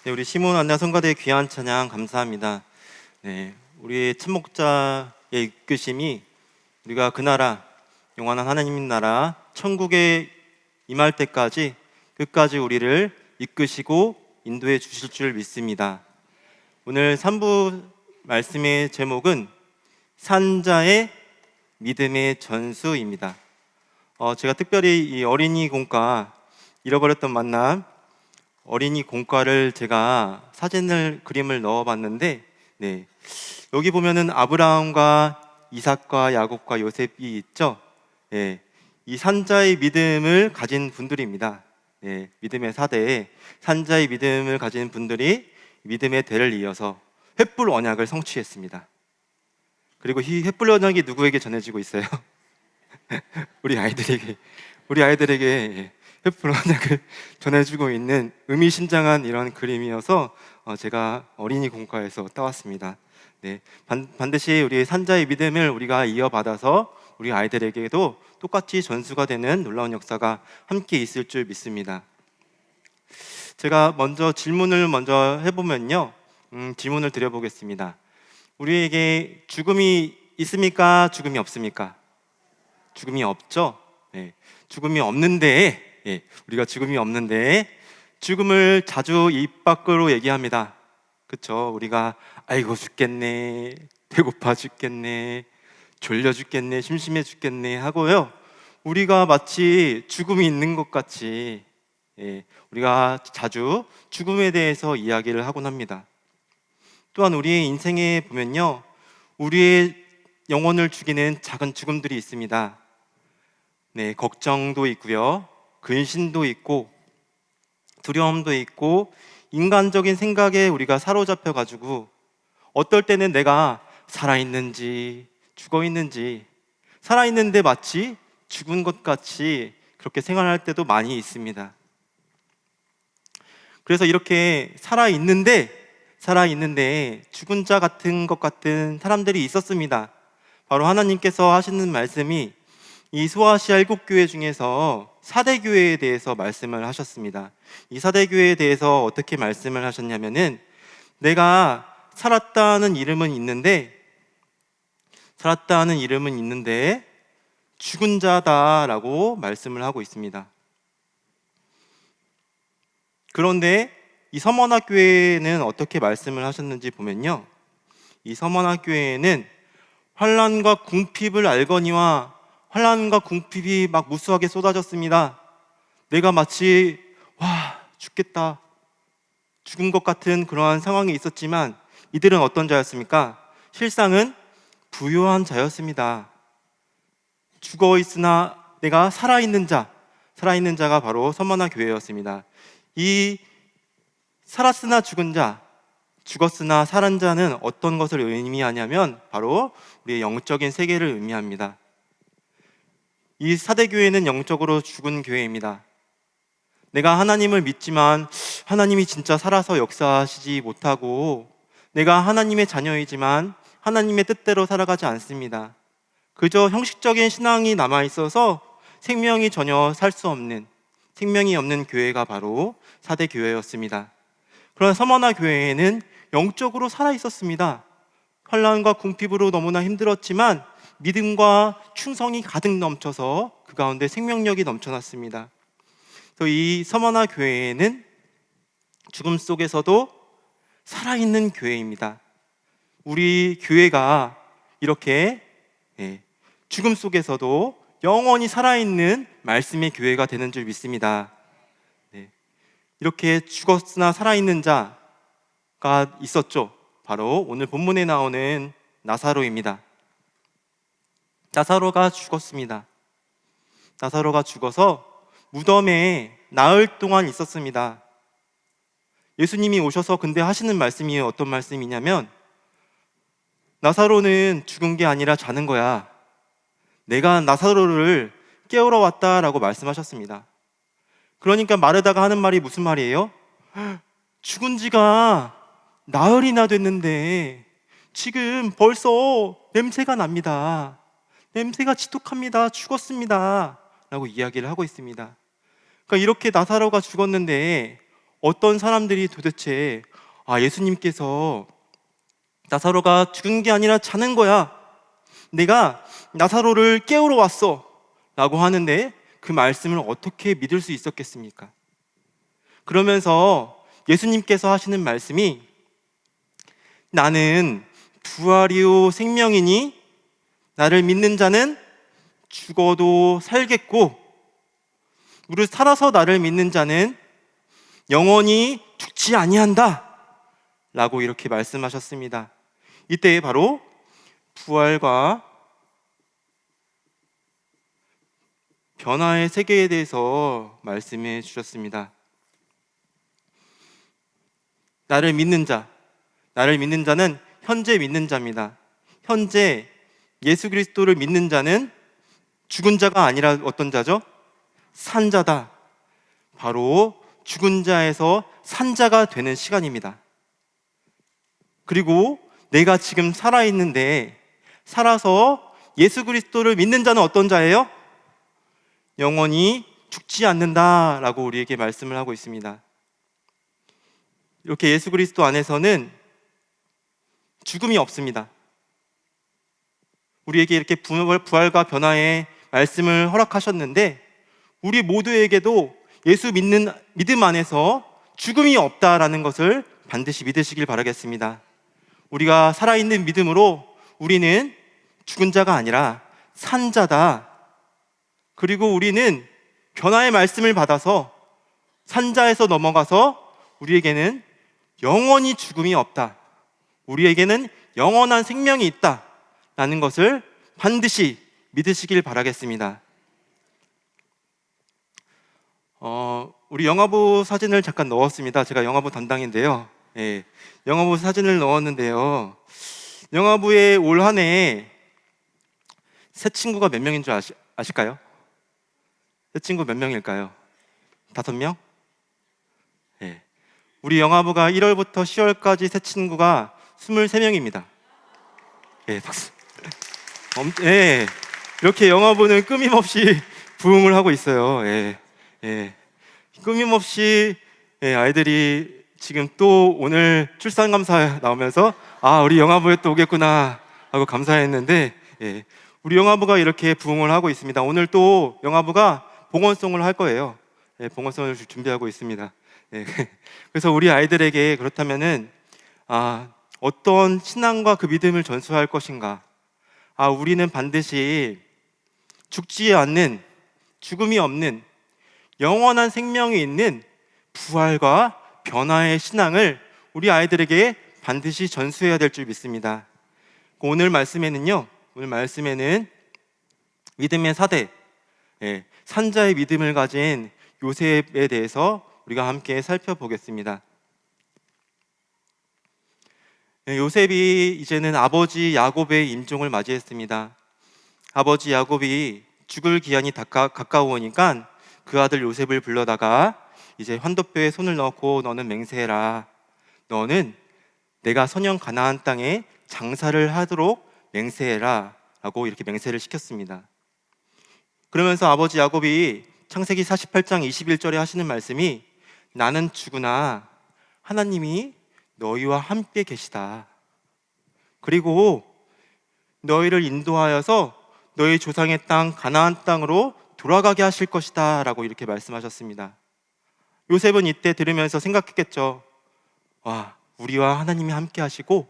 네, 우리 시몬 안나 성가대의 귀한 찬양 감사합니다. 네, 우리 참목자의 이끄심이 우리가 그 나라, 영원한 하나님 나라 천국에 임할 때까지 끝까지 우리를 이끄시고 인도해 주실 줄 믿습니다. 오늘 3부 말씀의 제목은 산자의 믿음의 전수입니다. 제가 특별히 이 어린이 공과 잃어버렸던 만남 어린이 공과를 제가 그림을 넣어봤는데, 네, 여기 보면은 아브라함과 이삭과 야곱과 요셉이 있죠. 네, 이 산자의 믿음을 가진 분들입니다. 네, 믿음의 사대에 산자의 믿음을 가진 분들이 믿음의 대를 이어서 횃불 언약을 성취했습니다. 그리고 이 횃불 언약이 누구에게 전해지고 있어요? 우리 아이들에게 횃불 언약을 전해주고 있는 의미심장한 이런 그림이어서 제가 어린이 공과에서 따왔습니다. 네, 반드시 우리 산자의 믿음을 우리가 이어받아서 우리 아이들에게도 똑같이 전수가 되는 놀라운 역사가 함께 있을 줄 믿습니다. 제가 질문을 먼저 해보면요, 질문을 드려보겠습니다. 우리에게 죽음이 있습니까? 죽음이 없습니까? 죽음이 없죠? 네, 죽음이 없는데, 우리가 죽음이 없는데 죽음을 자주 입 밖으로 얘기합니다. 그렇죠? 우리가 아이고 죽겠네, 배고파 죽겠네, 졸려 죽겠네, 심심해 죽겠네 하고요, 우리가 마치 죽음이 있는 것 같이 우리가 자주 죽음에 대해서 이야기를 하곤 합니다. 또한 우리의 인생에 보면요, 우리의 영혼을 죽이는 작은 죽음들이 있습니다. 네, 걱정도 있고요, 근심도 있고, 두려움도 있고, 인간적인 생각에 우리가 사로잡혀 가지고 어떨 때는 내가 살아있는지 죽어있는지, 살아있는데 마치 죽은 것 같이 그렇게 생활할 때도 많이 있습니다. 그래서 이렇게 살아있는데 죽은 자 같은 것 같은 사람들이 있었습니다. 바로 하나님께서 하시는 말씀이 이 소아시아 7교회 중에서 4대 교회에 대해서 말씀을 하셨습니다. 이 4대 교회에 대해서 어떻게 말씀을 하셨냐면은, 내가 살았다는 이름은 있는데 죽은 자다라고 말씀을 하고 있습니다. 그런데 이 서머나 교회는 어떻게 말씀을 하셨는지 보면요, 이 서머나 교회는 환난과 궁핍을 알거니와 환난과 궁핍이 막 무수하게 쏟아졌습니다. 내가 마치 죽겠다, 죽은 것 같은 그러한 상황이 있었지만 이들은 어떤 자였습니까? 실상은 부요한 자였습니다. 죽어 있으나 내가 살아있는 자가 바로 서머나 교회였습니다. 이 살았으나 죽은 자, 죽었으나 살은 자는 어떤 것을 의미하냐면 바로 우리의 영적인 세계를 의미합니다. 이 4대 교회는 영적으로 죽은 교회입니다. 내가 하나님을 믿지만 하나님이 진짜 살아서 역사하시지 못하고, 내가 하나님의 자녀이지만 하나님의 뜻대로 살아가지 않습니다. 그저 형식적인 신앙이 남아있어서 생명이 전혀 살 수 없는, 생명이 없는 교회가 바로 4대 교회였습니다. 그러나 서머나 교회에는 영적으로 살아있었습니다. 환난과 궁핍으로 너무나 힘들었지만 믿음과 충성이 가득 넘쳐서 그 가운데 생명력이 넘쳐났습니다. 이 서머나 교회는 죽음 속에서도 살아있는 교회입니다. 우리 교회가 이렇게 죽음 속에서도 영원히 살아있는 말씀의 교회가 되는 줄 믿습니다. 이렇게 죽었으나 살아있는 자가 있었죠. 바로 오늘 본문에 나오는 나사로입니다. 나사로가 죽었습니다. 나사로가 죽어서 무덤에 나흘 동안 있었습니다. 예수님이 오셔서 근데 하시는 말씀이 어떤 말씀이냐면, 나사로는 죽은 게 아니라 자는 거야. 내가 나사로를 깨우러 왔다라고 말씀하셨습니다. 그러니까 마르다가 하는 말이 무슨 말이에요? 죽은 지가 나흘이나 됐는데 지금 벌써 냄새가 납니다. 냄새가 지독합니다. 죽었습니다 라고 이야기를 하고 있습니다. 그러니까 이렇게 나사로가 죽었는데 어떤 사람들이 도대체 예수님께서 나사로가 죽은 게 아니라 자는 거야, 내가 나사로를 깨우러 왔어 라고 하는데 그 말씀을 어떻게 믿을 수 있었겠습니까? 그러면서 예수님께서 하시는 말씀이 나는 부활이요 생명이니 나를 믿는 자는 죽어도 살겠고 무릇 살아서 나를 믿는 자는 영원히 죽지 아니한다 라고 이렇게 말씀하셨습니다. 이때 바로 부활과 변화의 세계에 대해서 말씀해 주셨습니다. 나를 믿는 자는 현재 믿는 자입니다. 현재 예수 그리스도를 믿는 자는 죽은 자가 아니라 어떤 자죠? 산 자다. 바로 죽은 자에서 산 자가 되는 시간입니다. 그리고 내가 지금 살아있는데 살아서 예수 그리스도를 믿는 자는 어떤 자예요? 영원히 죽지 않는다라고 우리에게 말씀을 하고 있습니다. 이렇게 예수 그리스도 안에서는 죽음이 없습니다. 우리에게 이렇게 부활과 변화의 말씀을 허락하셨는데 우리 모두에게도 예수 믿음 안에서 죽음이 없다라는 것을 반드시 믿으시길 바라겠습니다. 우리가 살아있는 믿음으로 우리는 죽은 자가 아니라 산 자다. 그리고 우리는 변화의 말씀을 받아서 산 자에서 넘어가서 우리에게는 영원히 죽음이 없다. 우리에게는 영원한 생명이 있다. 라는 것을 반드시 믿으시길 바라겠습니다. 우리 영화부 사진을 잠깐 넣었습니다. 제가 영화부 담당인데요. 영화부 사진을 넣었는데요. 영화부에 올 한 해 새 친구가 몇 명인 줄 아실까요? 새 친구 몇 명일까요? 5명? 우리 영화부가 1월부터 10월까지 새 친구가 23명입니다. 박수. 이렇게 영화부는 끊임없이 부흥을 하고 있어요. 끊임없이 아이들이 지금 또 오늘 출산감사 나오면서 우리 영화부에 또 오겠구나 하고 감사했는데 우리 영화부가 이렇게 부흥을 하고 있습니다. 오늘 또 영화부가 봉헌송을 할 거예요. 봉헌송을 준비하고 있습니다. 그래서 우리 아이들에게 그렇다면은 어떤 신앙과 그 믿음을 전수할 것인가? 우리는 반드시 죽지 않는, 죽음이 없는 영원한 생명이 있는 부활과 변화의 신앙을 우리 아이들에게 반드시 전수해야 될 줄 믿습니다. 오늘 말씀에는 믿음의 사대, 산자의 믿음을 가진 요셉에 대해서 우리가 함께 살펴보겠습니다. 요셉이 이제는 아버지 야곱의 임종을 맞이했습니다. 아버지 야곱이 죽을 기한이 가까우니까 그 아들 요셉을 불러다가 이제 환도뼈에 손을 넣고 너는 맹세해라. 너는 내가 선영 가나안 땅에 장사를 하도록 맹세해라 라고 이렇게 맹세를 시켰습니다. 그러면서 아버지 야곱이 창세기 48장 21절에 하시는 말씀이 나는 죽으나 하나님이 너희와 함께 계시다. 그리고 너희를 인도하여서 너희 조상의 땅 가나안 땅으로 돌아가게 하실 것이다 라고 이렇게 말씀하셨습니다. 요셉은 이때 들으면서 생각했겠죠. 우리와 하나님이 함께 하시고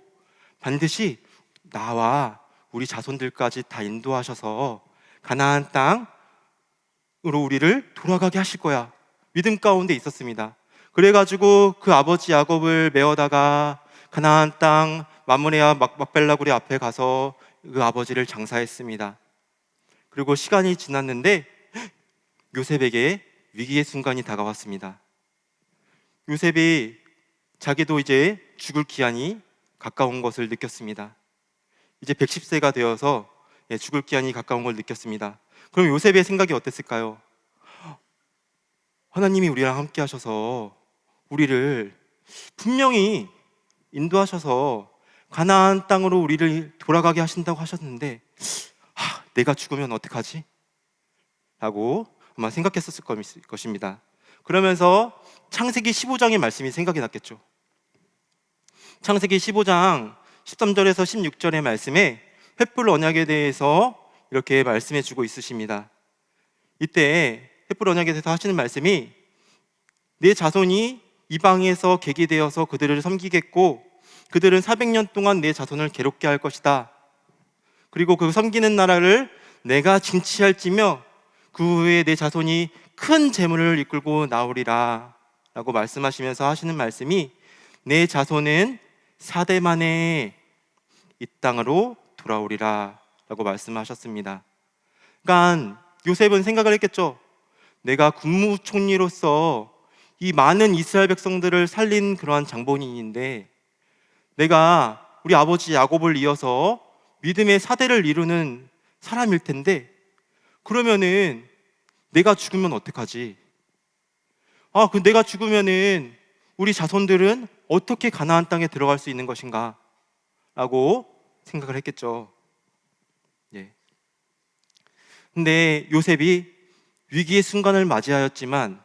반드시 나와 우리 자손들까지 다 인도하셔서 가나안 땅으로 우리를 돌아가게 하실 거야. 믿음 가운데 있었습니다. 그래가지고 그 아버지 야곱을 메어다가 가나안 땅 마므레와 막벨라구리 앞에 가서 그 아버지를 장사했습니다. 그리고 시간이 지났는데 요셉에게 위기의 순간이 다가왔습니다. 요셉이 자기도 이제 죽을 기한이 가까운 것을 느꼈습니다. 이제 110세가 되어서 죽을 기한이 가까운 걸 느꼈습니다. 그럼 요셉의 생각이 어땠을까요? 하나님이 우리랑 함께 하셔서 우리를 분명히 인도하셔서 가나안 땅으로 우리를 돌아가게 하신다고 하셨는데 내가 죽으면 어떡하지? 라고 아마 생각했었을 것입니다. 그러면서 창세기 15장의 말씀이 생각이 났겠죠. 창세기 15장 13절에서 16절의 말씀에 횃불 언약에 대해서 이렇게 말씀해 주고 있으십니다. 이때 횃불 언약에 대해서 하시는 말씀이 내 자손이 이방에서 계기되어서 그들을 섬기겠고 그들은 400년 동안 내 자손을 괴롭게 할 것이다. 그리고 그 섬기는 나라를 내가 징치할지며 그 후에 내 자손이 큰 재물을 이끌고 나오리라 라고 말씀하시면서 하시는 말씀이 내 자손은 4대 만에 이 땅으로 돌아오리라 라고 말씀하셨습니다. 그러니까 요셉은 생각을 했겠죠. 내가 국무총리로서 이 많은 이스라엘 백성들을 살린 그러한 장본인인데 내가 우리 아버지 야곱을 이어서 믿음의 4대를 이루는 사람일 텐데 그러면은 내가 죽으면 어떡하지? 그 내가 죽으면은 우리 자손들은 어떻게 가나안 땅에 들어갈 수 있는 것인가? 라고 생각을 했겠죠. 예. 근데 요셉이 위기의 순간을 맞이하였지만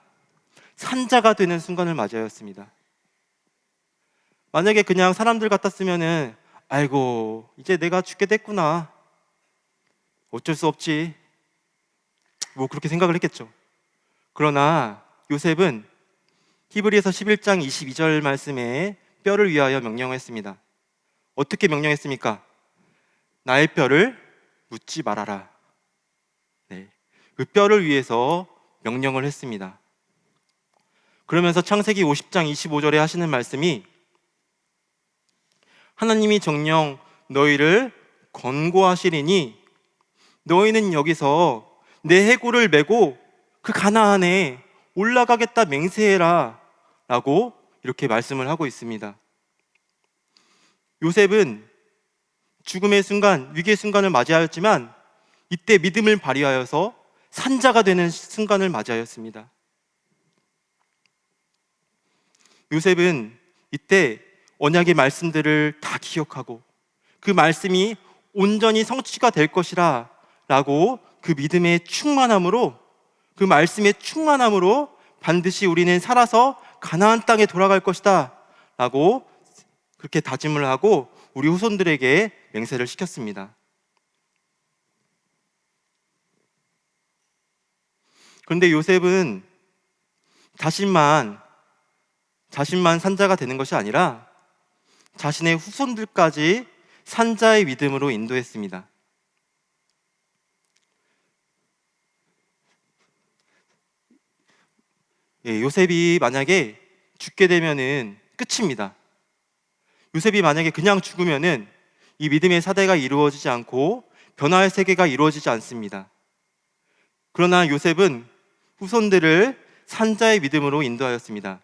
산자가 되는 순간을 맞이하였습니다. 만약에 그냥 사람들 같았으면은 아이고 이제 내가 죽게 됐구나, 어쩔 수 없지, 뭐 그렇게 생각을 했겠죠. 그러나 요셉은 히브리서 11장 22절 말씀에 뼈를 위하여 명령했습니다. 어떻게 명령했습니까? 나의 뼈를 묻지 말아라. 네, 그 뼈를 위해서 명령을 했습니다. 그러면서 창세기 50장 25절에 하시는 말씀이 하나님이 정녕 너희를 권고하시리니 너희는 여기서 내 해골을 메고 그 가나안에 올라가겠다 맹세해라 라고 이렇게 말씀을 하고 있습니다. 요셉은 죽음의 순간, 위기의 순간을 맞이하였지만 이때 믿음을 발휘하여서 산자가 되는 순간을 맞이하였습니다. 요셉은 이때 언약의 말씀들을 다 기억하고 그 말씀이 온전히 성취가 될 것이라 라고 그 믿음의 충만함으로, 그 말씀의 충만함으로 반드시 우리는 살아서 가나안 땅에 돌아갈 것이다 라고 그렇게 다짐을 하고 우리 후손들에게 맹세를 시켰습니다. 그런데 요셉은 자신만 산자가 되는 것이 아니라 자신의 후손들까지 산자의 믿음으로 인도했습니다. 요셉이 만약에 죽게 되면은 끝입니다. 요셉이 만약에 그냥 죽으면은 이 믿음의 사대가 이루어지지 않고 변화의 세계가 이루어지지 않습니다. 그러나 요셉은 후손들을 산자의 믿음으로 인도하였습니다.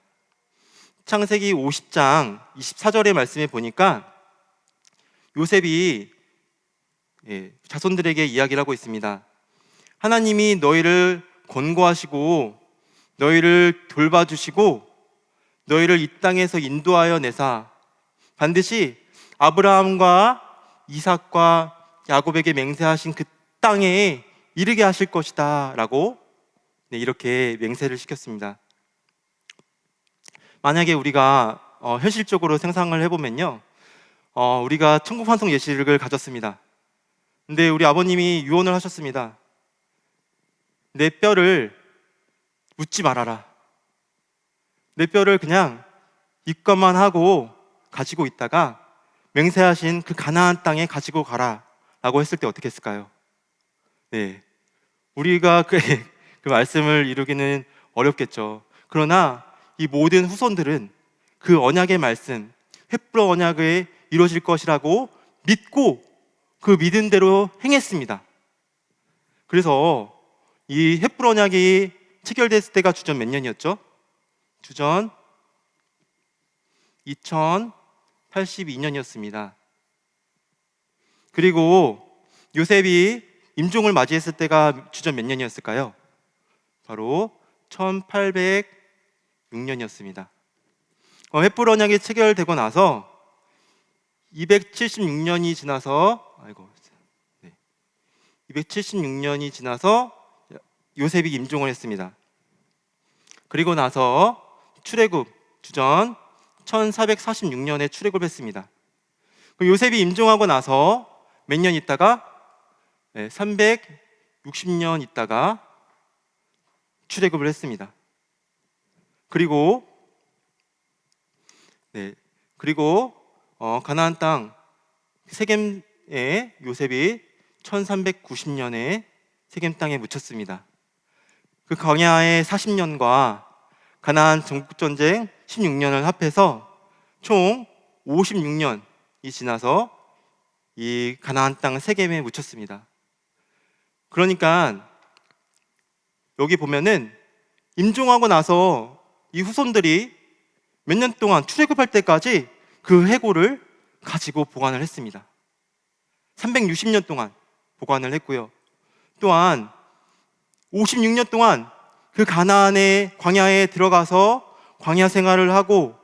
창세기 50장 24절의 말씀에 보니까 요셉이 자손들에게 이야기를 하고 있습니다. 하나님이 너희를 권고하시고 너희를 돌봐주시고 너희를 이 땅에서 인도하여 내사 반드시 아브라함과 이삭과 야곱에게 맹세하신 그 땅에 이르게 하실 것이다 라고 이렇게 맹세를 시켰습니다. 만약에 우리가 현실적으로 상상을 해보면요, 우리가 천국 환송 예식을 가졌습니다. 근데 우리 아버님이 유언을 하셨습니다. 내 뼈를 묻지 말아라. 내 뼈를 그냥 입관만 하고 가지고 있다가 맹세하신 그 가나안 땅에 가지고 가라 라고 했을 때 어떻게 했을까요? 네, 우리가 그 말씀을 이루기는 어렵겠죠. 그러나 이 모든 후손들은 그 언약의 말씀, 횃불 언약에 이루어질 것이라고 믿고 그 믿은 대로 행했습니다. 그래서 이 횃불 언약이 체결됐을 때가 주전 몇 년이었죠? 주전 2082년이었습니다. 그리고 요셉이 임종을 맞이했을 때가 주전 몇 년이었을까요? 바로 1806년이었습니다. 횃불 언약이 체결되고 나서 276년이 지나서 276년이 지나서 요셉이 임종을 했습니다. 그리고 나서 출애굽 주전 1446년에 출애굽했습니다. 요셉이 임종하고 나서 몇 년 있다가 360년 있다가 출애굽을 했습니다. 그리고 가나안 땅 세겜에 요셉이 1390년에 세겜 땅에 묻혔습니다. 그 광야의 40년과 가나안 정복전쟁 16년을 합해서 총 56년이 지나서 이 가나안 땅 세겜에 묻혔습니다. 그러니까 여기 보면은 임종하고 나서 이 후손들이 몇 년 동안 출애굽할 때까지 그 해골을 가지고 보관을 했습니다. 360년 동안 보관을 했고요. 또한 56년 동안 그 가나안의 광야에 들어가서 광야 생활을 하고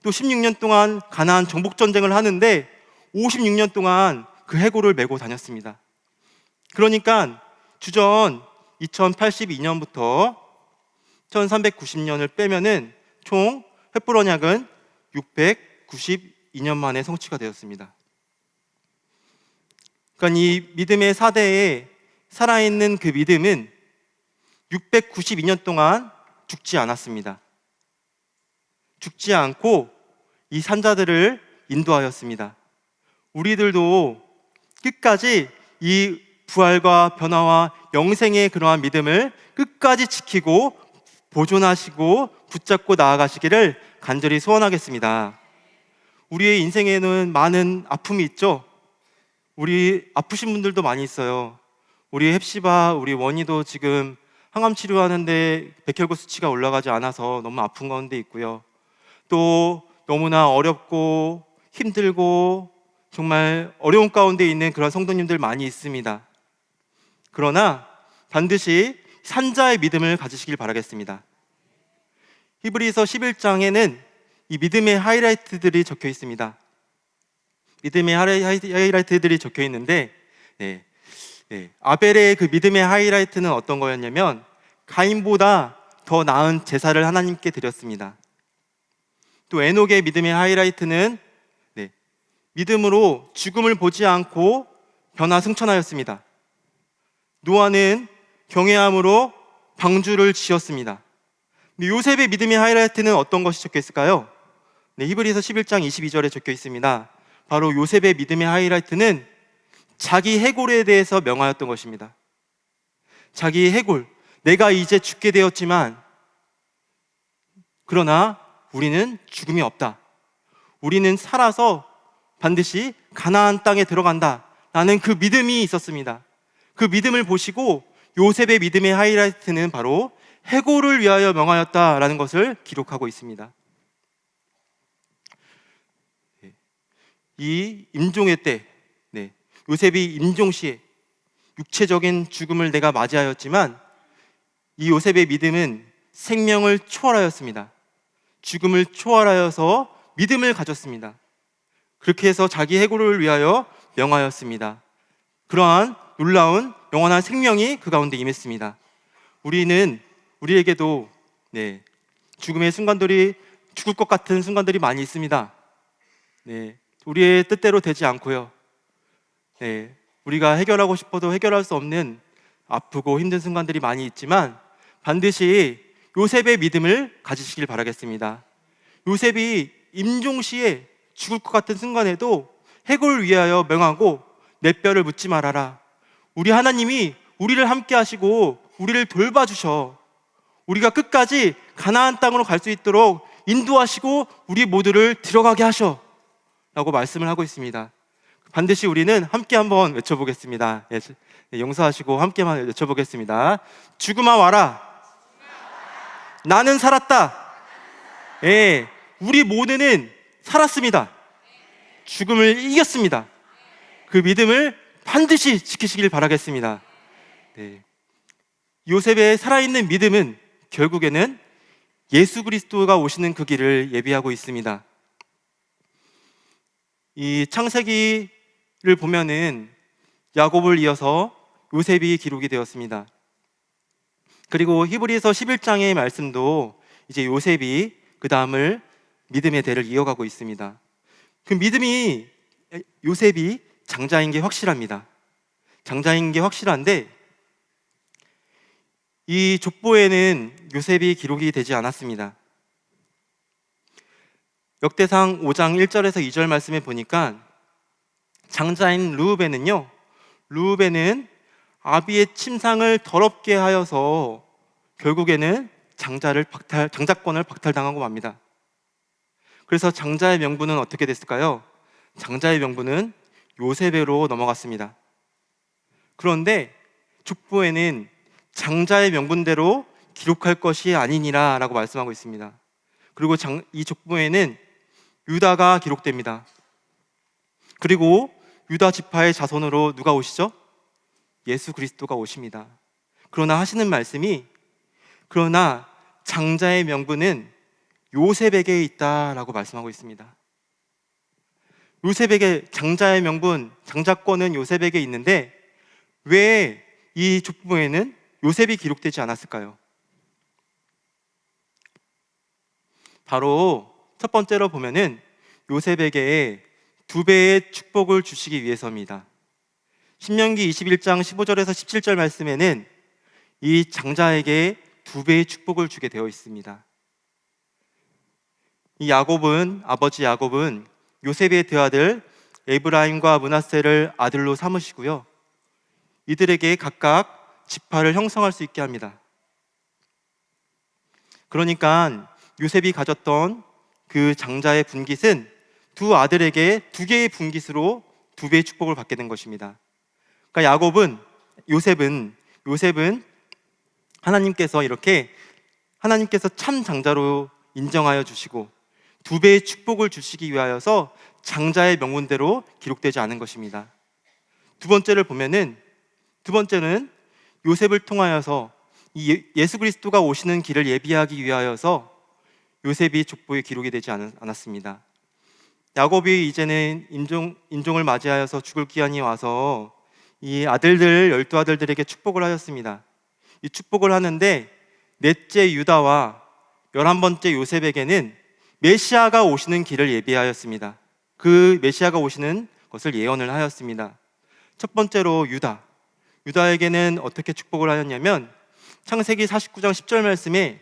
또 16년 동안 가나안 정복 전쟁을 하는데 56년 동안 그 해골을 메고 다녔습니다. 그러니까 주전 2082년부터 1390년을 빼면은 총 횃불 언약은 692년 만에 성취가 되었습니다. 그러니까 이 믿음의 사대에 살아있는 그 믿음은 692년 동안 죽지 않았습니다. 죽지 않고 이 산자들을 인도하였습니다. 우리들도 끝까지 이 부활과 변화와 영생의 그러한 믿음을 끝까지 지키고 보존하시고 붙잡고 나아가시기를 간절히 소원하겠습니다. 우리의 인생에는 많은 아픔이 있죠. 우리 아프신 분들도 많이 있어요. 우리 헵시바, 우리 원희도 지금 항암 치료하는데 백혈구 수치가 올라가지 않아서 너무 아픈 가운데 있고요. 또 너무나 어렵고 힘들고 정말 어려운 가운데 있는 그런 성도님들 많이 있습니다. 그러나 반드시 산자의 믿음을 가지시길 바라겠습니다. 히브리서 11장에는 이 믿음의 하이라이트들이 적혀 있습니다. 믿음의 하이라이트들이 적혀 있는데 아벨의 그 믿음의 하이라이트는 어떤 거였냐면 가인보다 더 나은 제사를 하나님께 드렸습니다. 또 에녹의 믿음의 하이라이트는 믿음으로 죽음을 보지 않고 변화승천하였습니다. 노아는 경외함으로 방주를 지었습니다. 요셉의 믿음의 하이라이트는 어떤 것이 적혀 있을까요? 히브리서 11장 22절에 적혀 있습니다. 바로 요셉의 믿음의 하이라이트는 자기 해골에 대해서 명하였던 것입니다. 자기 해골, 내가 이제 죽게 되었지만 그러나 우리는 죽음이 없다. 우리는 살아서 반드시 가나안 땅에 들어간다 라는 그 믿음이 있었습니다. 그 믿음을 보시고 요셉의 믿음의 하이라이트는 바로 해골을 위하여 명하였다라는 것을 기록하고 있습니다. 이 임종의 때 요셉이 임종 시에 육체적인 죽음을 내가 맞이하였지만 이 요셉의 믿음은 생명을 초월하였습니다. 죽음을 초월하여서 믿음을 가졌습니다. 그렇게 해서 자기 해골을 위하여 명하였습니다. 그러한 놀라운 영원한 생명이 그 가운데 임했습니다. 우리에게도 죽음의 순간들이, 죽을 것 같은 순간들이 많이 있습니다. 우리의 뜻대로 되지 않고요. 우리가 해결하고 싶어도 해결할 수 없는 아프고 힘든 순간들이 많이 있지만 반드시 요셉의 믿음을 가지시길 바라겠습니다. 요셉이 임종시에 죽을 것 같은 순간에도 해골을 위하여 명하고 내 뼈를 묻지 말아라. 우리 하나님이 우리를 함께 하시고 우리를 돌봐주셔. 우리가 끝까지 가나안 땅으로 갈 수 있도록 인도하시고 우리 모두를 들어가게 하셔 라고 말씀을 하고 있습니다. 반드시 우리는 함께 한번 외쳐보겠습니다. 용서하시고 함께만 외쳐보겠습니다. 죽음아 와라. 나는 살았다. 우리 모두는 살았습니다. 죽음을 이겼습니다. 그 믿음을 반드시 지키시길 바라겠습니다. 요셉의 살아있는 믿음은 결국에는 예수 그리스도가 오시는 그 길을 예비하고 있습니다. 이 창세기를 보면은 야곱을 이어서 요셉이 기록이 되었습니다. 그리고 히브리서 11장의 말씀도 이제 요셉이 그 그 다음을 믿음의 대를 이어가고 있습니다. 그 믿음이 요셉이 장자인 게 확실합니다. 장자인 게 확실한데 이 족보에는 요셉이 기록이 되지 않았습니다. 역대상 5장 1절에서 2절 말씀에 보니까 장자인 르우벤은 아비의 침상을 더럽게 하여서 결국에는 장자권을 박탈당하고 맙니다. 그래서 장자의 명분은 어떻게 됐을까요? 장자의 명분은 요셉으로 넘어갔습니다. 그런데 족보에는 장자의 명분대로 기록할 것이 아니니라 라고 말씀하고 있습니다. 그리고 이 족보에는 유다가 기록됩니다. 그리고 유다 지파의 자손으로 누가 오시죠? 예수 그리스도가 오십니다. 그러나 하시는 말씀이 그러나 장자의 명분은 요셉에게 있다라고 말씀하고 있습니다. 요셉에게 장자의 명분, 장자권은 요셉에게 있는데 왜 이 족보에는 요셉이 기록되지 않았을까요? 바로 첫 번째로 보면은 요셉에게 2배의 축복을 주시기 위해서입니다. 신명기 21장 15절에서 17절 말씀에는 이 장자에게 2배의 축복을 주게 되어 있습니다. 아버지 야곱은 요셉의 두 아들 에브라임과 므낫세를 아들로 삼으시고요. 이들에게 각각 지파를 형성할 수 있게 합니다. 그러니까 요셉이 가졌던 그 장자의 분깃은 두 아들에게 2개의 분깃으로 2배의 축복을 받게 된 것입니다. 그러니까 요셉은 하나님께서 참 장자로 인정하여 주시고 2배의 축복을 주시기 위하여서 장자의 명분대로 기록되지 않은 것입니다. 두 번째는 요셉을 통하여서 예수 그리스도가 오시는 길을 예비하기 위하여서 요셉이 족보에 기록이 되지 않았습니다. 야곱이 이제는 인종을 맞이하여서 죽을 기한이 와서 이 12아들들에게 축복을 하였습니다. 이 축복을 하는데 넷째 유다와 11번째 요셉에게는 메시아가 오시는 길을 예비하였습니다. 그 메시아가 오시는 것을 예언을 하였습니다. 첫 번째로 유다에게는 어떻게 축복을 하였냐면 창세기 49장 10절 말씀에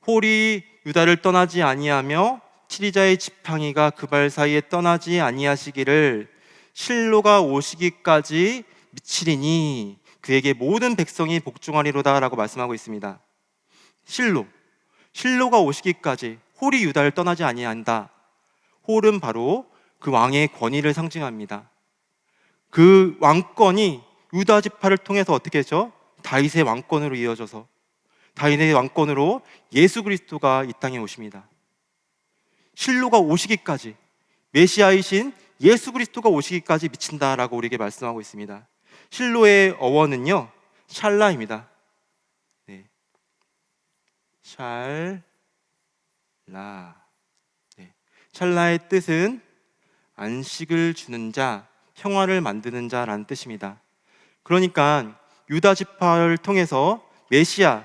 홀이 유다를 떠나지 아니하며 치리자의 지팡이가 그 발 사이에 떠나지 아니하시기를 실로가 오시기까지 미치리니 그에게 모든 백성이 복종하리로다 라고 말씀하고 있습니다. 실로가 오시기까지 홀이 유다를 떠나지 아니한다. 홀은 바로 그 왕의 권위를 상징합니다. 그 왕권이 유다 지파를 통해서 어떻게 했죠? 다윗의 왕권으로 이어져서 다윗의 왕권으로 예수 그리스도가 이 땅에 오십니다. 실로가 오시기까지, 메시아이신 예수 그리스도가 오시기까지 미친다라고 우리에게 말씀하고 있습니다. 실로의 어원은요 샬라입니다. 네. 샬라. 네. 샬라의 뜻은 안식을 주는 자, 평화를 만드는 자라는 뜻입니다. 그러니까 유다 지파를 통해서 메시아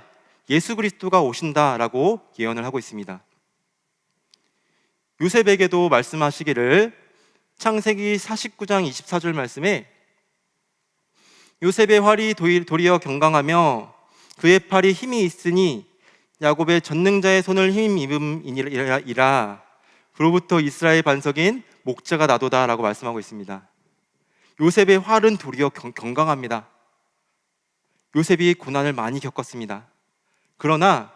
예수 그리스도가 오신다라고 예언을 하고 있습니다. 요셉에게도 말씀하시기를 창세기 49장 24절 말씀에 요셉의 활이 도리어 경강하며 그의 팔이 힘이 있으니 야곱의 전능자의 손을 힘입음이라 그로부터 이스라엘 반석인 목자가 나도다 라고 말씀하고 있습니다. 요셉의 활은 도리어 경강합니다. 요셉이 고난을 많이 겪었습니다. 그러나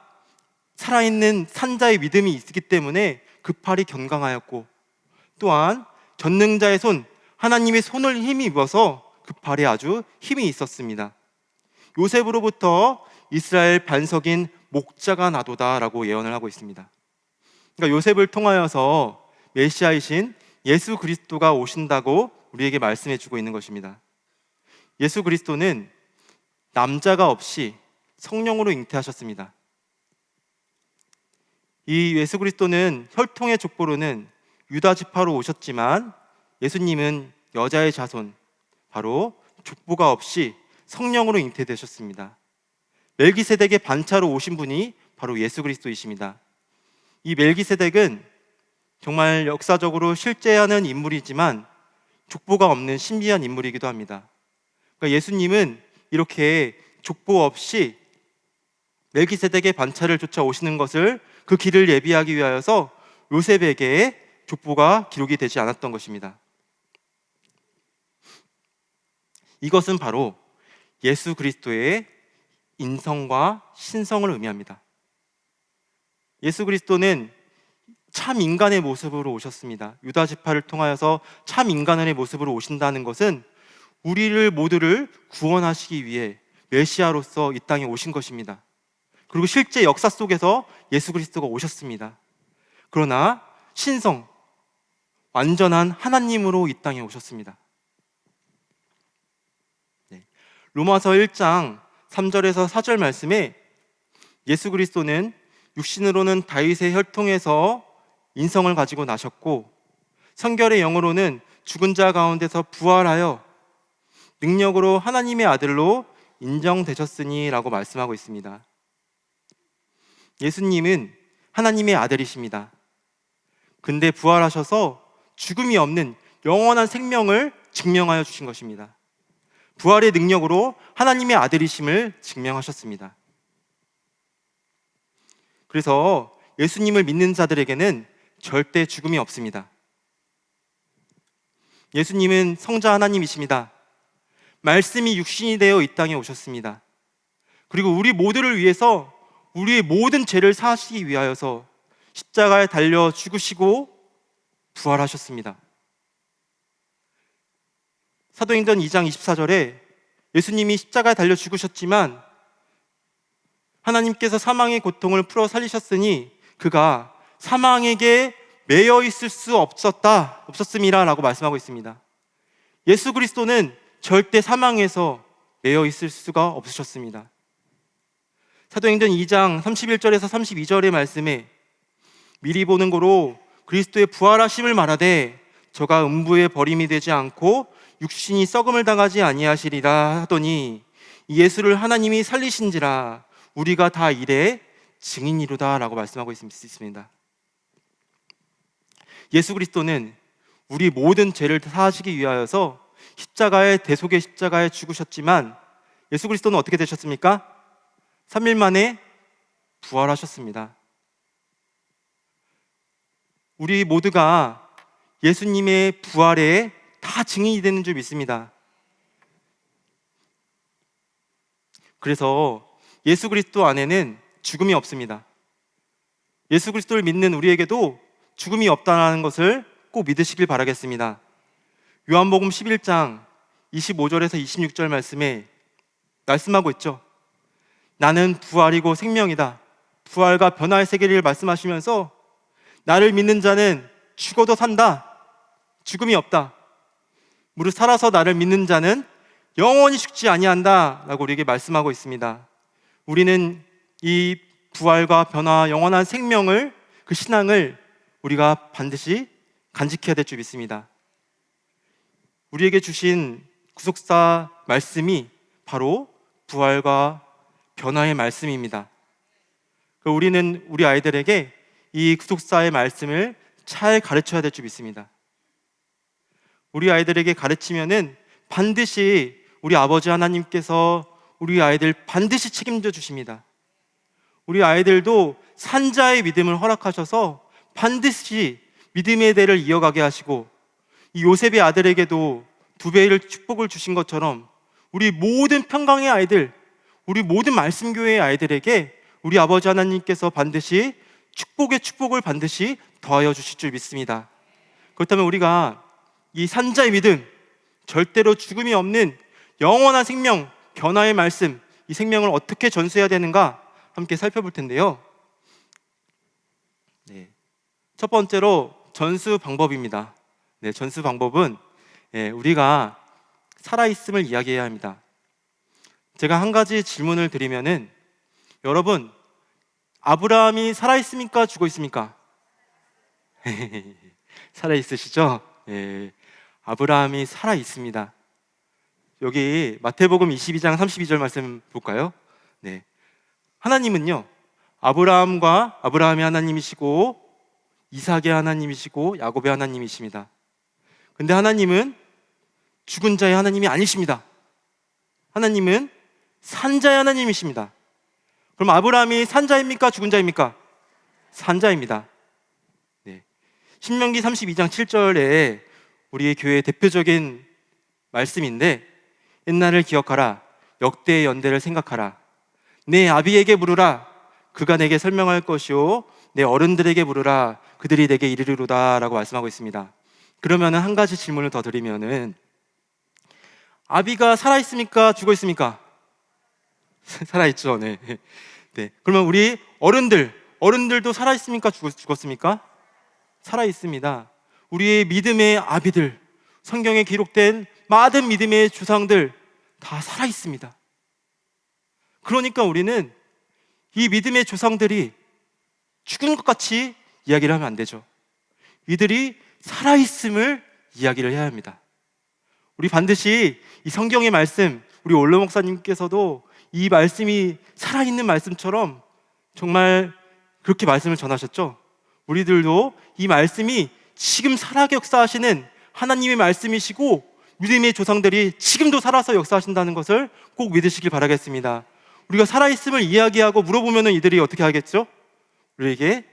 살아있는 산자의 믿음이 있기 때문에 그 팔이 견강하였고 또한 전능자의 손, 하나님의 손을 힘입어서 그 팔에 아주 힘이 있었습니다. 요셉으로부터 이스라엘 반석인 목자가 나도다 라고 예언을 하고 있습니다. 그러니까 요셉을 통하여서 메시아이신 예수 그리스도가 오신다고 우리에게 말씀해 주고 있는 것입니다. 예수 그리스도는 남자가 없이 성령으로 잉태하셨습니다. 이 예수 그리스도는 혈통의 족보로는 유다 지파로 오셨지만 예수님은 여자의 자손, 바로 족보가 없이 성령으로 잉태되셨습니다. 멜기세덱의 반차로 오신 분이 바로 예수 그리스도이십니다. 이 멜기세덱은 정말 역사적으로 실제하는 인물이지만 족보가 없는 신비한 인물이기도 합니다. 그러니까 예수님은 이렇게 족보 없이 멜기세덱의 반차를 쫓아 오시는 것을, 그 길을 예비하기 위하여서 요셉에게 족보가 기록이 되지 않았던 것입니다. 이것은 바로 예수 그리스도의 인성과 신성을 의미합니다. 예수 그리스도는 참 인간의 모습으로 오셨습니다. 유다 지파를 통하여서 참 인간의 모습으로 오신다는 것은 우리를 모두를 구원하시기 위해 메시아로서 이 땅에 오신 것입니다. 그리고 실제 역사 속에서 예수 그리스도가 오셨습니다. 그러나 신성, 완전한 하나님으로 이 땅에 오셨습니다. 로마서 1장 3절에서 4절 말씀에 예수 그리스도는 육신으로는 다윗의 혈통에서 인성을 가지고 나셨고 성결의 영으로는 죽은 자 가운데서 부활하여 능력으로 하나님의 아들로 인정되셨으니 라고 말씀하고 있습니다. 예수님은 하나님의 아들이십니다. 근데 부활하셔서 죽음이 없는 영원한 생명을 증명하여 주신 것입니다. 부활의 능력으로 하나님의 아들이심을 증명하셨습니다. 그래서 예수님을 믿는 자들에게는 절대 죽음이 없습니다. 예수님은 성자 하나님이십니다. 말씀이 육신이 되어 이 땅에 오셨습니다. 그리고 우리 모두를 위해서 우리의 모든 죄를 사하시기 위하여서 십자가에 달려 죽으시고 부활하셨습니다. 사도행전 2장 24절에 예수님이 십자가에 달려 죽으셨지만 하나님께서 사망의 고통을 풀어 살리셨으니 그가 사망에게 매여 있을 수 없었음이라 라고 말씀하고 있습니다. 예수 그리스도는 절대 사망에서 매여 있을 수가 없으셨습니다. 사도행전 2장 31절에서 32절의 말씀에 미리 보는 거로 그리스도의 부활하심을 말하되 저가 음부에 버림이 되지 않고 육신이 썩음을 당하지 아니하시리라 하더니 예수를 하나님이 살리신지라 우리가 다 이래 증인이로다 라고 말씀하고 있습니다. 예수 그리스도는 우리 모든 죄를 사하시기 위하여서 대속의 십자가에 죽으셨지만 예수 그리스도는 어떻게 되셨습니까? 3일 만에 부활하셨습니다. 우리 모두가 예수님의 부활에 다 증인이 되는 줄 믿습니다. 그래서 예수 그리스도 안에는 죽음이 없습니다. 예수 그리스도를 믿는 우리에게도 죽음이 없다는 것을 꼭 믿으시길 바라겠습니다. 요한복음 11장 25절에서 26절 말씀에 말씀하고 있죠. 나는 부활이고 생명이다. 부활과 변화의 세계를 말씀하시면서 나를 믿는 자는 죽어도 산다. 죽음이 없다. 무릇 살아서 나를 믿는 자는 영원히 죽지 아니한다 라고 우리에게 말씀하고 있습니다. 우리는 이 부활과 변화, 영원한 생명을, 그 신앙을 우리가 반드시 간직해야 될 줄 믿습니다. 우리에게 주신 구속사 말씀이 바로 부활과 변화의 말씀입니다. 우리는 우리 아이들에게 이 구속사의 말씀을 잘 가르쳐야 될 줄 믿습니다. 우리 아이들에게 가르치면은 반드시 우리 아버지 하나님께서 우리 아이들 반드시 책임져 주십니다. 우리 아이들도 산자의 믿음을 허락하셔서 반드시 믿음의 대를 이어가게 하시고 이 요셉의 아들에게도 2배의 축복을 주신 것처럼 우리 모든 평강의 아이들, 우리 모든 말씀교회의 아이들에게 우리 아버지 하나님께서 반드시 축복의 축복을 반드시 더하여 주실 줄 믿습니다. 그렇다면 우리가 이 산자의 믿음, 절대로 죽음이 없는 영원한 생명, 변화의 말씀, 이 생명을 어떻게 전수해야 되는가 함께 살펴볼 텐데요. 첫 번째로 전수 방법입니다. 전수 방법은 우리가 살아있음을 이야기해야 합니다. 제가 한 가지 질문을 드리면은 여러분, 아브라함이 살아있습니까? 죽어 있습니까? 살아있으시죠? 아브라함이 살아있습니다. 여기 마태복음 22장 32절 말씀 볼까요? 하나님은요, 아브라함의 하나님이시고 이삭의 하나님이시고 야곱의 하나님이십니다. 근데 하나님은 죽은 자의 하나님이 아니십니다. 하나님은 산자의 하나님이십니다. 그럼 아브라함이 산자입니까? 죽은 자입니까? 산자입니다. 네. 신명기 32장 7절에 우리 교회의 대표적인 말씀인데, 옛날을 기억하라, 역대의 연대를 생각하라, 내 아비에게 물으라, 그가 내게 설명할 것이요, 내 어른들에게 물으라, 그들이 내게 이르리로다 라고 말씀하고 있습니다. 그러면 한 가지 질문을 더 드리면은, 아비가 살아있습니까? 죽어있습니까? 살아있죠. 네. 네. 그러면 우리 어른들도 살아있습니까? 죽었습니까? 살아있습니다. 우리의 믿음의 아비들, 성경에 기록된 많은 믿음의 조상들 다 살아있습니다. 그러니까 우리는 이 믿음의 조상들이 죽은 것 같이 이야기를 하면 안 되죠. 이들이 살아있음을 이야기를 해야 합니다. 우리 반드시 이 성경의 말씀, 우리 올로 목사님께서도 이 말씀이 살아있는 말씀처럼 정말 그렇게 말씀을 전하셨죠. 우리들도 이 말씀이 지금 살아계 역사하시는 하나님의 말씀이시고, 믿음의 조상들이 지금도 살아서 역사하신다는 것을 꼭 믿으시길 바라겠습니다. 우리가 살아있음을 이야기하고 물어보면 이들이 어떻게 하겠죠? 우리에게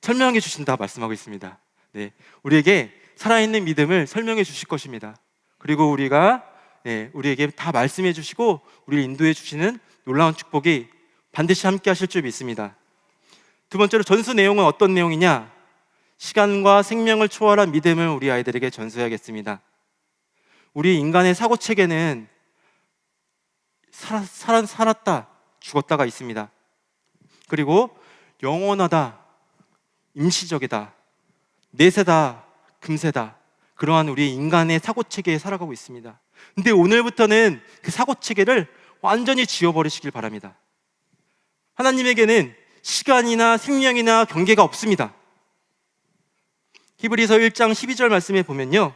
설명해 주신다 말씀하고 있습니다. 우리에게 살아있는 믿음을 설명해 주실 것입니다. 그리고 우리에게 다 말씀해 주시고 우리를 인도해 주시는 놀라운 축복이 반드시 함께 하실 줄 믿습니다. 두 번째로, 전수 내용은 어떤 내용이냐? 시간과 생명을 초월한 믿음을 우리 아이들에게 전수해야겠습니다. 우리 인간의 사고체계는 살았다, 죽었다가 있습니다. 그리고 영원하다, 임시적이다, 내세다, 금세다, 그러한 우리 인간의 사고체계에 살아가고 있습니다. 근데 오늘부터는 그 사고체계를 완전히 지워버리시길 바랍니다. 하나님에게는 시간이나 생명이나 경계가 없습니다. 히브리서 1장 12절 말씀에 보면요,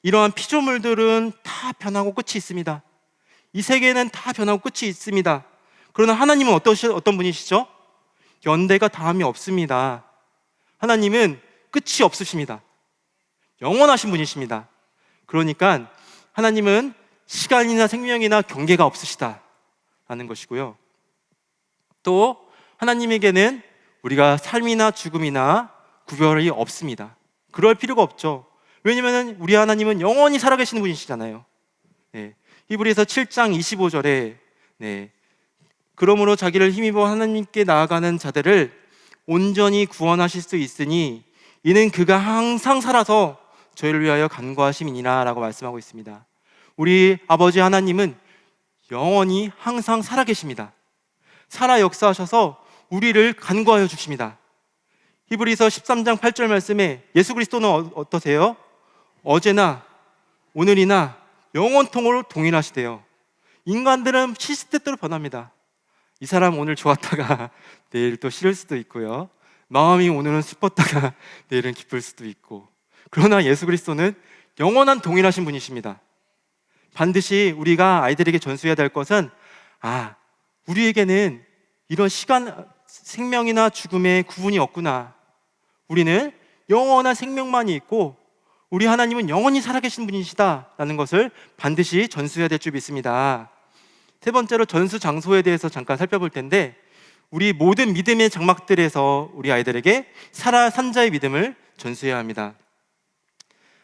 이러한 피조물들은 다 변하고 끝이 있습니다. 이 세계는 다 변하고 끝이 있습니다. 그러나 하나님은 어떤 분이시죠? 연대가 다함이 없습니다. 하나님은 끝이 없으십니다. 영원하신 분이십니다. 그러니까 하나님은 시간이나 생명이나 경계가 없으시다라는 것이고요. 또 하나님에게는 우리가 삶이나 죽음이나 구별이 없습니다. 그럴 필요가 없죠. 왜냐하면 우리 하나님은 영원히 살아계시는 분이시잖아요. 히브리서 7장 25절에 그러므로 자기를 힘입어 하나님께 나아가는 자들을 온전히 구원하실 수 있으니 이는 그가 항상 살아서 저희를 위하여 간구하심이니라 라고 말씀하고 있습니다. 우리 아버지 하나님은 영원히 항상 살아계십니다. 살아 역사하셔서 우리를 간구하여 주십니다. 히브리서 13장 8절 말씀에 예수 그리스도는 어떠세요? 어제나 오늘이나 영원통으로 동일하시대요. 인간들은 시시때때로 변합니다. 이 사람 오늘 좋았다가 내일 또 싫을 수도 있고요, 마음이 오늘은 슬펐다가 내일은 기쁠 수도 있고, 그러나 예수 그리스도는 영원한 동일하신 분이십니다. 반드시 우리가 아이들에게 전수해야 될 것은, 우리에게는 이런 시간, 생명이나 죽음의 구분이 없구나. 우리는 영원한 생명만이 있고 우리 하나님은 영원히 살아계신 분이시다라는 것을 반드시 전수해야 될 줄 믿습니다. 세 번째로, 전수 장소에 대해서 잠깐 살펴볼 텐데, 우리 모든 믿음의 장막들에서 우리 아이들에게 산자의 믿음을 전수해야 합니다.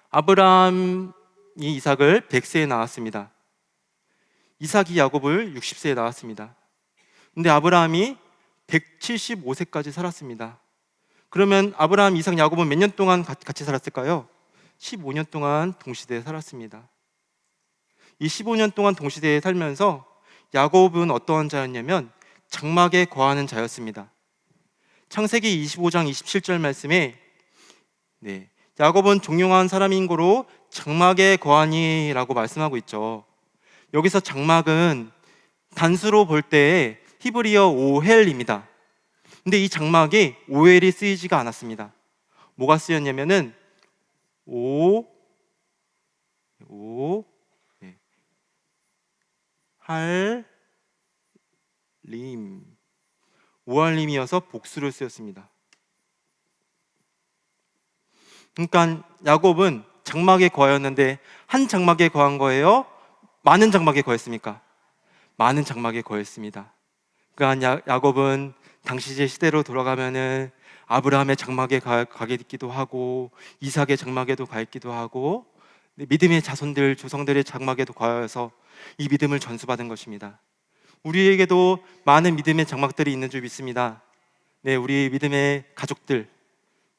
아브라함이 이삭을 100세에 낳았습니다. 이삭이 야곱을 60세에 낳았습니다. 근데 아브라함이 175세까지 살았습니다. 그러면 아브라함, 이삭, 야곱은 몇 년 동안 같이 살았을까요? 15년 동안 동시대에 살았습니다. 이 15년 동안 동시대에 살면서 야곱은 어떠한 자였냐면 장막에 거하는 자였습니다. 창세기 25장 27절 말씀에 야곱은 종용한 사람인 고로 장막에 거하니 라고 말씀하고 있죠. 여기서 장막은 단수로 볼 때 히브리어 오헬입니다. 근데 이 장막에 오헬이 쓰이지가 않았습니다. 뭐가 쓰였냐면은 할림, 오알림이어서 복수를 쓰였습니다. 그러니까 야곱은 장막에 거하였는데 한 장막에 거한 거예요? 많은 장막에 거했습니까? 많은 장막에 거했습니다. 그러니까 야곱은 당시 시대로 돌아가면은 아브라함의 장막에 가게 있기도 하고 이삭의 장막에도 가 있기도 하고 믿음의 자손들 조상들의 장막에도 거하여서 이 믿음을 전수받은 것입니다. 우리에게도 많은 믿음의 장막들이 있는 줄 믿습니다. 네, 우리 믿음의 가족들,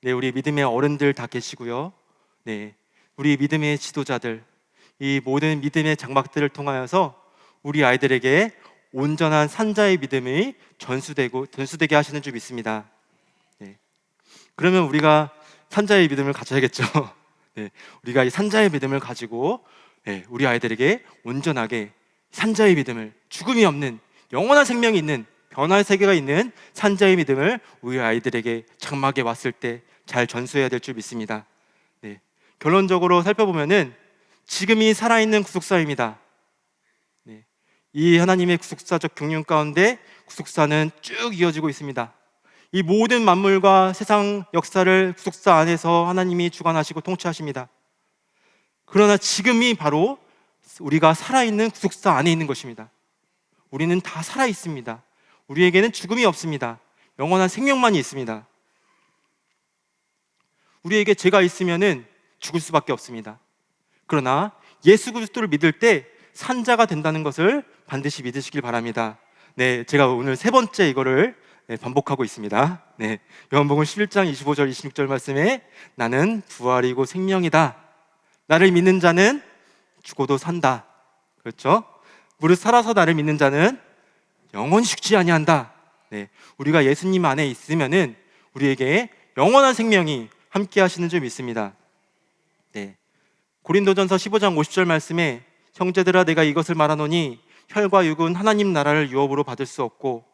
네, 우리 믿음의 어른들 다 계시고요. 네, 우리 믿음의 지도자들, 이 모든 믿음의 장막들을 통하여서 우리 아이들에게 온전한 산자의 믿음이 전수되게 하시는 줄 믿습니다. 네. 그러면 우리가 산자의 믿음을 가져야겠죠. 네. 우리가 이 산자의 믿음을 가지고 네, 우리 아이들에게 온전하게 산자의 믿음을, 죽음이 없는 영원한 생명이 있는 변화의 세계가 있는 산자의 믿음을 우리 아이들에게 장막에 왔을 때 잘 전수해야 될 줄 믿습니다. 네. 결론적으로 살펴보면은 지금이 살아있는 구속사입니다. 네. 이 하나님의 구속사적 경륜 가운데 구속사는 쭉 이어지고 있습니다. 이 모든 만물과 세상 역사를 구속사 안에서 하나님이 주관하시고 통치하십니다. 그러나 지금이 바로 우리가 살아있는 구속사 안에 있는 것입니다. 우리는 다 살아있습니다. 우리에게는 죽음이 없습니다. 영원한 생명만이 있습니다. 우리에게 죄가 있으면은 죽을 수밖에 없습니다. 그러나 예수 그리스도를 믿을 때 산자가 된다는 것을 반드시 믿으시길 바랍니다. 네, 제가 오늘 세 번째 이거를 반복하고 있습니다. 네, 요한복음 11장 25절 26절 말씀에 나는 부활이고 생명이다. 나를 믿는 자는 죽어도 산다. 그렇죠? 무릇 살아서 나를 믿는 자는 영원히 죽지 아니한다. 네, 우리가 예수님 안에 있으면은 우리에게 영원한 생명이 함께 하시는 줄 믿습니다. 네. 고린도전서 15장 50절 말씀에 형제들아 내가 이것을 말하노니 혈과 육은 하나님 나라를 유업으로 받을 수 없고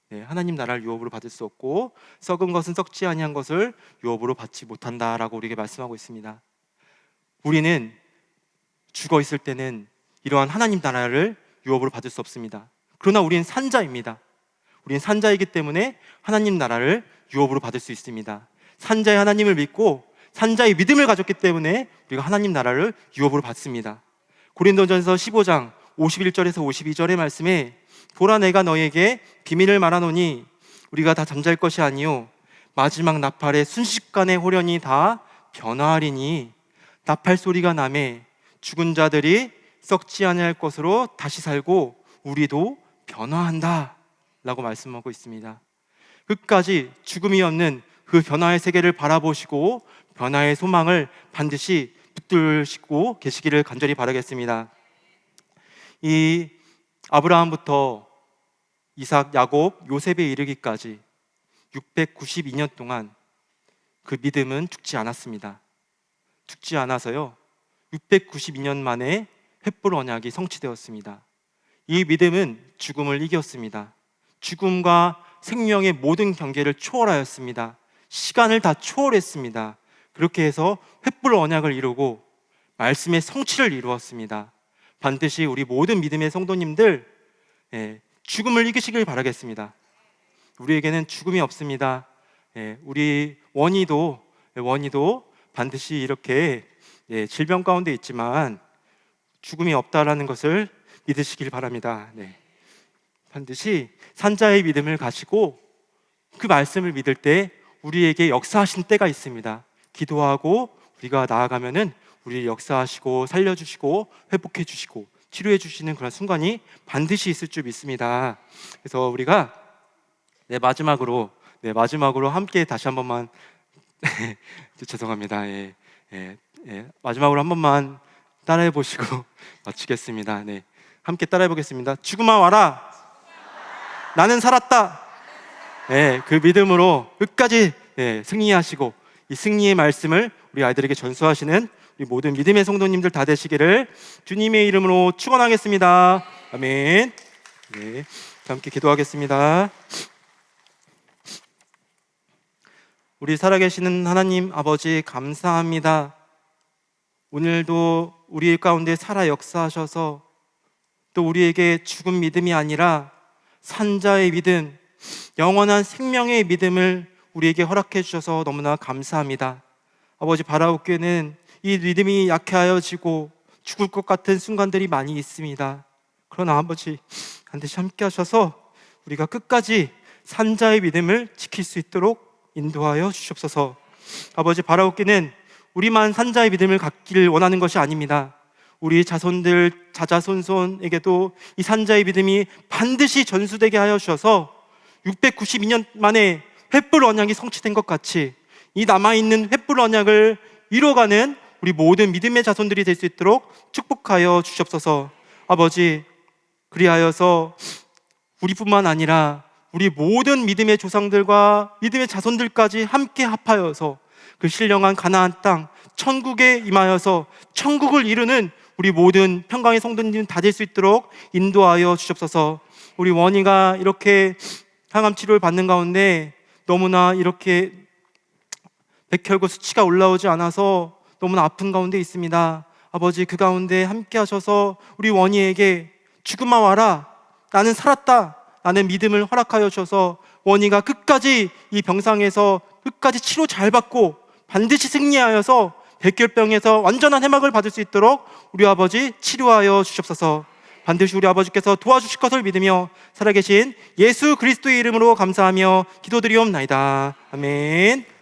네, 하나님 나라를 유업으로 받을 수 없고 썩은 것은 썩지 아니한 것을 유업으로 받지 못한다라고 우리에게 말씀하고 있습니다. 우리는 죽어 있을 때는 이러한 하나님 나라를 유업으로 받을 수 없습니다. 그러나 우리는 산자입니다. 우리는 산자이기 때문에 하나님 나라를 유업으로 받을 수 있습니다. 산자의 하나님을 믿고 산자의 믿음을 가졌기 때문에 우리가 하나님 나라를 유업으로 받습니다. 고린도전서 15장 51절에서 52절의 말씀에 보라 내가 너에게 비밀을 말하노니 우리가 다 잠잘 것이 아니요 마지막 나팔에 순식간에 호련히 다 변화하리니 나팔 소리가 나매 죽은 자들이 썩지 아니할 것으로 다시 살고 우리도 변화한다 라고 말씀하고 있습니다. 끝까지 죽음이 없는 그 변화의 세계를 바라보시고 변화의 소망을 반드시 붙들시고 계시기를 간절히 바라겠습니다. 이 아브라함부터 이삭, 야곱, 요셉에 이르기까지 692년 동안 그 믿음은 죽지 않았습니다. 죽지 않아서요 692년 만에 횃불 언약이 성취되었습니다. 이 믿음은 죽음을 이겼습니다. 죽음과 생명의 모든 경계를 초월하였습니다. 시간을 다 초월했습니다. 그렇게 해서 횃불 언약을 이루고 말씀의 성취를 이루었습니다. 반드시 우리 모든 믿음의 성도님들 죽음을 이기시길 바라겠습니다. 우리에게는 죽음이 없습니다. 우리 원희도 반드시 이렇게 질병 가운데 있지만 죽음이 없다라는 것을 믿으시길 바랍니다. 반드시 산자의 믿음을 가지고 그 말씀을 믿을 때 우리에게 역사하신 때가 있습니다. 기도하고 우리가 나아가면은 우리를 역사하시고 살려주시고 회복해 주시고 치료해 주시는 그런 순간이 반드시 있을 줄 믿습니다. 그래서 우리가 마지막으로 함께 다시 한 번만 죄송합니다. 마지막으로 한 번만 따라해 보시고 마치겠습니다. 함께 따라해 보겠습니다. 죽음아 와라. 나는 살았다. 그 믿음으로 끝까지 승리하시고 이 승리의 말씀을 우리 아이들에게 전수하시는 우리 모든 믿음의 성도님들 다 되시기를 주님의 이름으로 축원하겠습니다. 아멘. 함께 기도하겠습니다. 우리 살아계시는 하나님 아버지 감사합니다. 오늘도 우리 가운데 살아 역사하셔서 또 우리에게 죽은 믿음이 아니라 산자의 믿음, 영원한 생명의 믿음을 우리에게 허락해 주셔서 너무나 감사합니다. 아버지, 바라옵기는 이 믿음이 약해하여지고 죽을 것 같은 순간들이 많이 있습니다. 그러나 아버지, 반드시 함께 하셔서 우리가 끝까지 산자의 믿음을 지킬 수 있도록 인도하여 주시옵소서. 아버지, 바라옵기는 우리만 산자의 믿음을 갖기를 원하는 것이 아닙니다. 우리 자손들, 자자손손에게도 이 산자의 믿음이 반드시 전수되게 하여 주셔서 692년 만에 횃불 언약이 성취된 것 같이 이 남아있는 횃불 언약을 이뤄가는 우리 모든 믿음의 자손들이 될 수 있도록 축복하여 주시옵소서. 아버지, 그리하여서 우리뿐만 아니라 우리 모든 믿음의 조상들과 믿음의 자손들까지 함께 합하여서 그 신령한 가나안 땅 천국에 임하여서 천국을 이루는 우리 모든 평강의 성도님 다 될 수 있도록 인도하여 주시옵소서. 우리 원희가 이렇게 항암 치료를 받는 가운데 너무나 이렇게 백혈구 수치가 올라오지 않아서 너무나 아픈 가운데 있습니다. 아버지, 그 가운데 함께 하셔서 우리 원희에게 죽음아 와라, 나는 살았다, 나는 믿음을 허락하여 주셔서 원희가 끝까지 이 병상에서 끝까지 치료 잘 받고 반드시 승리하여서 백혈병에서 완전한 해막을 받을 수 있도록 우리 아버지 치료하여 주시옵소서. 반드시 우리 아버지께서 도와주실 것을 믿으며 살아계신 예수 그리스도의 이름으로 감사하며 기도드리옵나이다. 아멘.